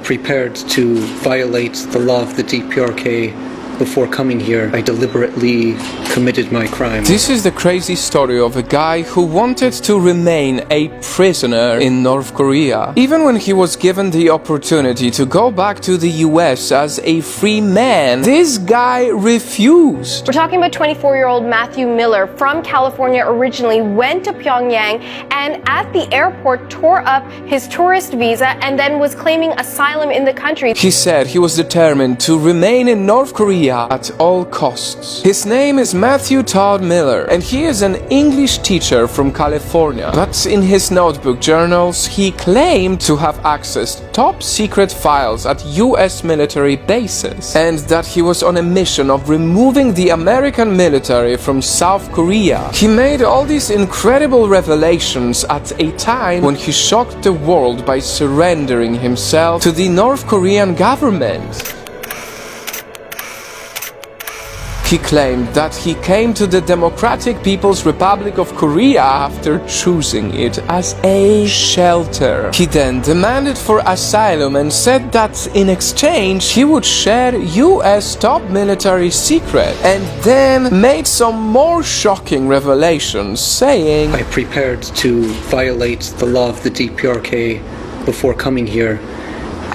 prepared to violate the law of the DPRK. Before coming here, I deliberately committed my crime. This is the crazy story of a guy who wanted to remain a prisoner in North Korea. Even when he was given the opportunity to go back to the US as a free man, this guy refused. We're talking about 24-year-old Matthew Miller from California originally, went to Pyongyang and at the airport tore up his tourist visa and then was claiming asylum in the country. He said he was determined to remain in North Korea at all costs. His name is Matthew Todd Miller, and he is an English teacher from California. But in his notebook journals, he claimed to have accessed top secret files at US military bases, and that he was on a mission of removing the American military from South Korea. He made all these incredible revelations at a time when he shocked the world by surrendering himself to the North Korean government. He claimed that he came to the Democratic People's Republic of Korea after choosing it as a shelter. He then demanded for asylum and said that in exchange he would share US top military secret, and then made some more shocking revelations, saying, I prepared to violate the law of the DPRK before coming here,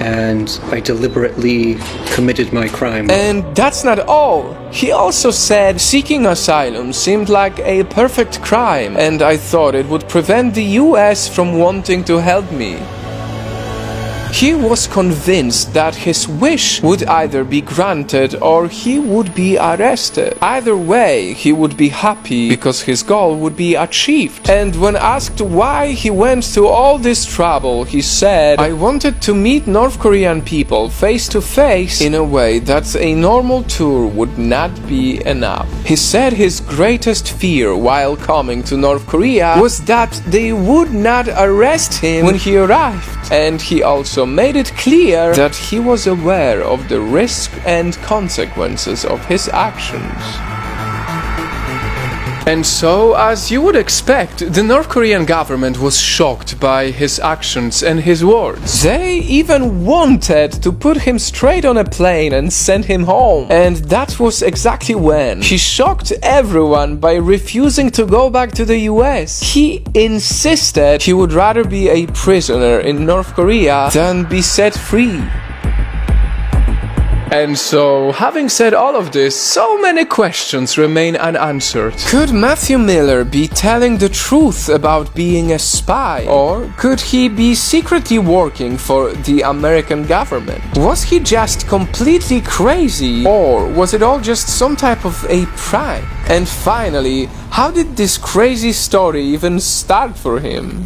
and I deliberately committed my crime. And that's not all. He also said seeking asylum seemed like a perfect crime, and I thought it would prevent the US from wanting to help me. He was convinced that his wish would either be granted or he would be arrested. Either way, he would be happy because his goal would be achieved. And when asked why he went to all this trouble, he said, I wanted to meet North Korean people face to face in a way that a normal tour would not be enough. He said his greatest fear while coming to North Korea was that they would not arrest him when he arrived. And he also made it clear that he was aware of the risk and consequences of his actions. And so, as you would expect, the North Korean government was shocked by his actions and his words. They even wanted to put him straight on a plane and send him home. And that was exactly when he shocked everyone by refusing to go back to the US. He insisted he would rather be a prisoner in North Korea than be set free. And so, having said all of this, so many questions remain unanswered. Could Matthew Miller be telling the truth about being a spy? Or could he be secretly working for the American government? Was he just completely crazy? Or was it all just some type of a prank? And finally, how did this crazy story even start for him?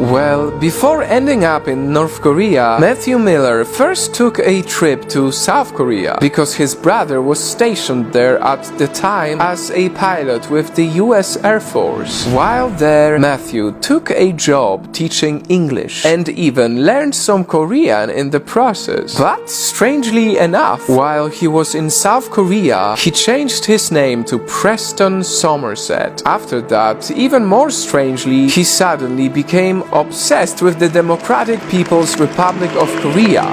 Well, before ending up in North Korea, Matthew Miller first took a trip to South Korea because his brother was stationed there at the time as a pilot with the US Air Force. While there, Matthew took a job teaching English and even learned some Korean in the process. But strangely enough, while he was in South Korea, he changed his name to Preston Somerset. After that, even more strangely, he suddenly became obsessed with the Democratic People's Republic of Korea.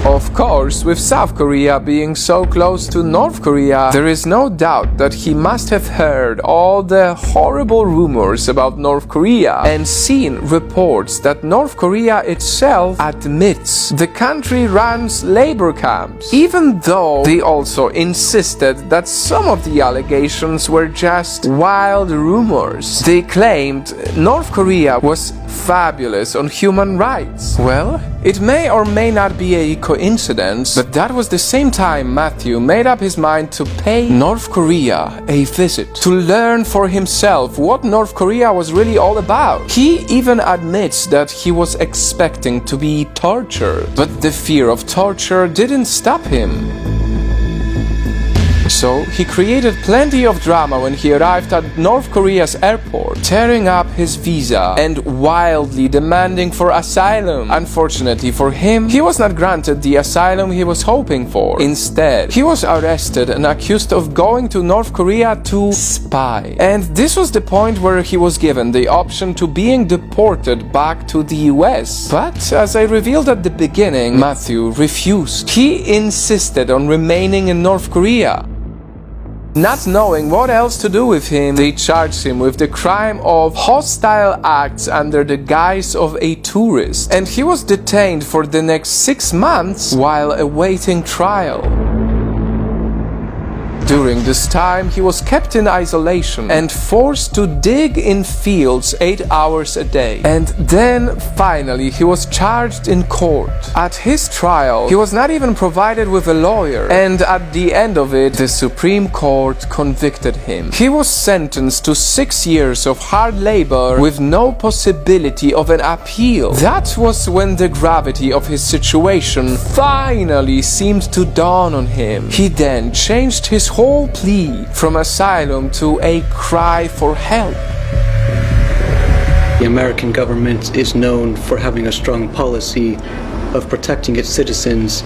Of course, with South Korea being so close to North Korea, there is no doubt that he must have heard all the horrible rumors about North Korea and seen reports that North Korea itself admits the country runs labor camps, even though they also insisted that some of the allegations were just wild rumors. They claimed North Korea was fabulous on human rights. Well, it may or may not be a coincidence, but that was the same time Matthew made up his mind to pay North Korea a visit, to learn for himself what North Korea was really all about. He even admits that he was expecting to be tortured, but the fear of torture didn't stop him. So he created plenty of drama when he arrived at North Korea's airport, tearing up his visa and wildly demanding for asylum. Unfortunately for him, he was not granted the asylum he was hoping for. Instead, he was arrested and accused of going to North Korea to spy. And this was the point where he was given the option to being deported back to the US. But as I revealed at the beginning, Matthew refused. He insisted on remaining in North Korea. Not knowing what else to do with him, they charged him with the crime of hostile acts under the guise of a tourist, and he was detained for the next 6 months while awaiting trial. During this time, he was kept in isolation and forced to dig in fields 8 hours a day. And then, finally, he was charged in court. At his trial, he was not even provided with a lawyer, and at the end of it, the Supreme Court convicted him. He was sentenced to 6 years of hard labor with no possibility of an appeal. That was when the gravity of his situation finally seemed to dawn on him. He then changed his whole plea from asylum to a cry for help. The American government is known for having a strong policy of protecting its citizens,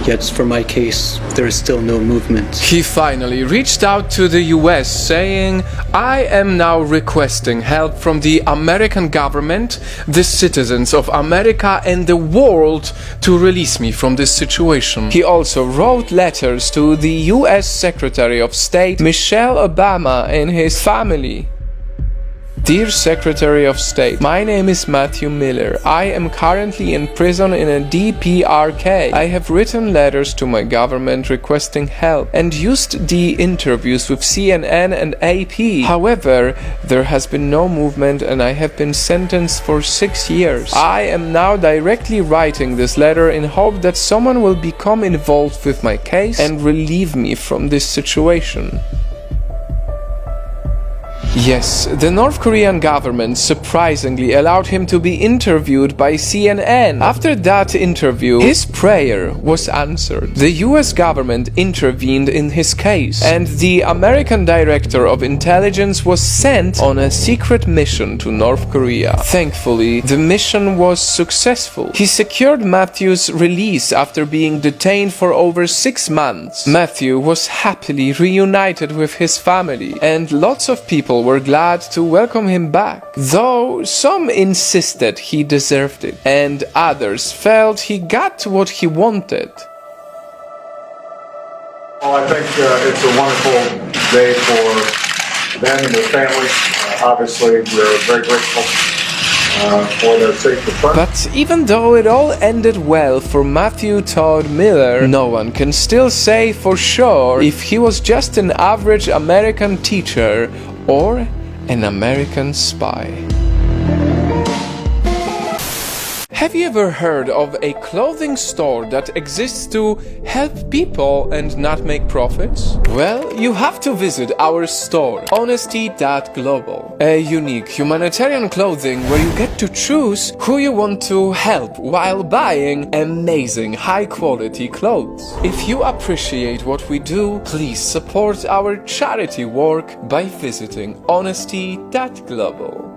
yet for my case, there is still no movement. He finally reached out to the US saying, "I am now requesting help from the American government, the citizens of America and the world to release me from this situation." He also wrote letters to the US Secretary of State Michelle Obama and his family. Dear Secretary of State, my name is Matthew Miller. I am currently in prison in a DPRK. I have written letters to my government requesting help and used the interviews with CNN and AP. However, there has been no movement and I have been sentenced for 6 years. I am now directly writing this letter in hope that someone will become involved with my case and relieve me from this situation. Yes, the North Korean government surprisingly allowed him to be interviewed by CNN. After that interview, his prayer was answered. The US government intervened in his case, and the American Director of Intelligence was sent on a secret mission to North Korea. Thankfully, the mission was successful. He secured Matthew's release after being detained for over 6 months. Matthew was happily reunited with his family, and lots of people were glad to welcome him back, though some insisted he deserved it, and others felt he got what he wanted. Well, I think it's a wonderful day for them and their family. Obviously, we're very grateful for their safe return. But even though it all ended well for Matthew Todd Miller, no one can still say for sure if he was just an average American teacher or an American spy. Have you ever heard of a clothing store that exists to help people and not make profits? Well, you have to visit our store, honesty.global, a unique humanitarian clothing where you get to choose who you want to help while buying amazing high-quality clothes. If you appreciate what we do, please support our charity work by visiting honesty.global.